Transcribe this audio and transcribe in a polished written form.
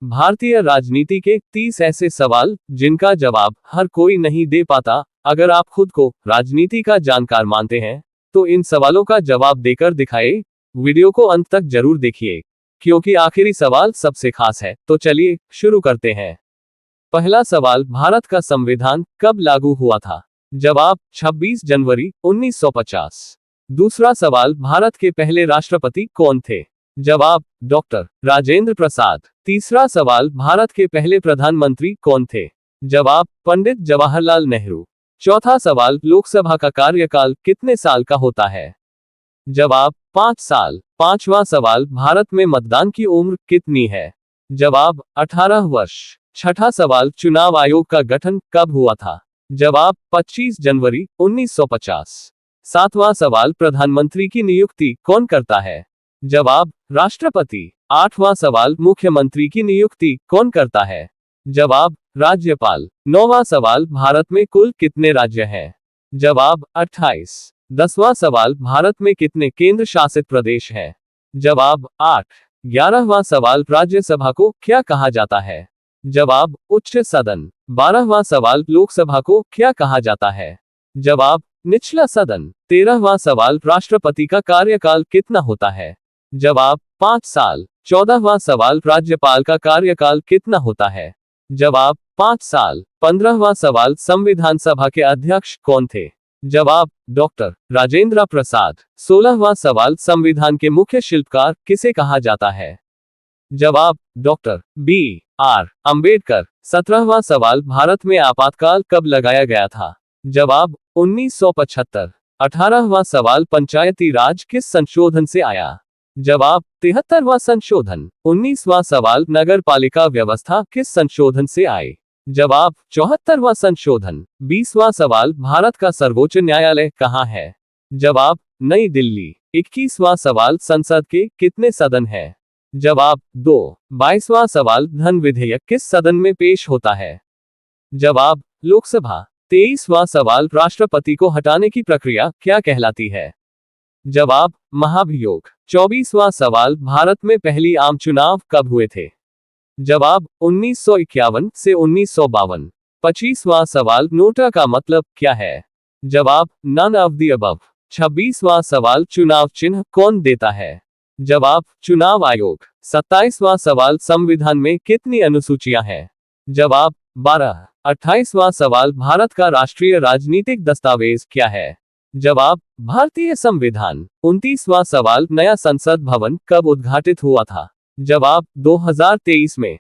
भारतीय राजनीति के 30 ऐसे सवाल जिनका जवाब हर कोई नहीं दे पाता। अगर आप खुद को राजनीति का जानकार मानते हैं तो इन सवालों का जवाब देकर दिखाए। वीडियो को अंत तक जरूर देखिए क्योंकि आखिरी सवाल सबसे खास है। तो चलिए शुरू करते हैं। पहला सवाल, भारत का संविधान कब लागू हुआ था? जवाब 26 जनवरी 1950। दूसरा सवाल, भारत के पहले राष्ट्रपति कौन थे? जवाब डॉक्टर राजेंद्र प्रसाद। तीसरा सवाल, भारत के पहले प्रधानमंत्री कौन थे? जवाब पंडित जवाहरलाल नेहरू। चौथा सवाल, लोकसभा का कार्यकाल कितने साल का होता है? जवाब 5 साल। पांचवा सवाल, भारत में मतदान की उम्र कितनी है? जवाब 18 वर्ष। छठा सवाल, चुनाव आयोग का गठन कब हुआ था? जवाब 25 जनवरी 1950। सातवां सवाल, प्रधानमंत्री की नियुक्ति कौन करता है? जवाब राष्ट्रपति। आठवां सवाल, मुख्यमंत्री की नियुक्ति कौन करता है? जवाब राज्यपाल। नौवां सवाल, भारत में कुल कितने राज्य हैं? जवाब 28। 10वां सवाल, भारत में कितने केंद्र शासित प्रदेश हैं? जवाब 8। 11वां सवाल, राज्यसभा को क्या कहा जाता है? जवाब उच्च सदन। 12वां सवाल, लोकसभा को क्या कहा जाता है? जवाब निचला सदन। 13वां सवाल, राष्ट्रपति का कार्यकाल कितना होता है? जवाब 5 साल। 14वां सवाल, राज्यपाल का कार्यकाल कितना होता है? जवाब 5 साल। 15वां सवाल, संविधान सभा के अध्यक्ष कौन थे? जवाब डॉक्टर राजेंद्र प्रसाद। 16वां सवाल, संविधान के मुख्य शिल्पकार किसे कहा जाता है? जवाब डॉक्टर B.R. अंबेडकर। 17वां सवाल, भारत में आपातकाल कब लगाया गया था? जवाब 1975। 18वां सवाल, पंचायती राज किस संशोधन से आया? जवाब 73वां संशोधन। 19वां सवाल, नगर पालिका व्यवस्था किस संशोधन से आई? जवाब 74वां संशोधन। 20वां सवाल, भारत का सर्वोच्च न्यायालय कहाँ है? जवाब नई दिल्ली। 21वां सवाल, संसद के कितने सदन हैं? जवाब 2। 22वां सवाल, धन विधेयक किस सदन में पेश होता है? जवाब लोकसभा। 23वां सवाल, राष्ट्रपति को हटाने की प्रक्रिया क्या कहलाती है? जवाब महाभियोग। 24वां सवाल, भारत में पहली आम चुनाव कब हुए थे? जवाब 1951 से 1952। 25वां सवाल, नोटा का मतलब क्या है? जवाब नन ऑफ द अबव। 26वां सवाल, चुनाव चिन्ह कौन देता है? जवाब चुनाव आयोग। 27वां सवाल, संविधान में कितनी अनुसूचियां हैं? जवाब 12। 28वां सवाल, भारत का राष्ट्रीय राजनीतिक दस्तावेज क्या है? जवाब भारतीय संविधान। 29वां सवाल, नया संसद भवन कब उद्घाटित हुआ था? जवाब 2023 में।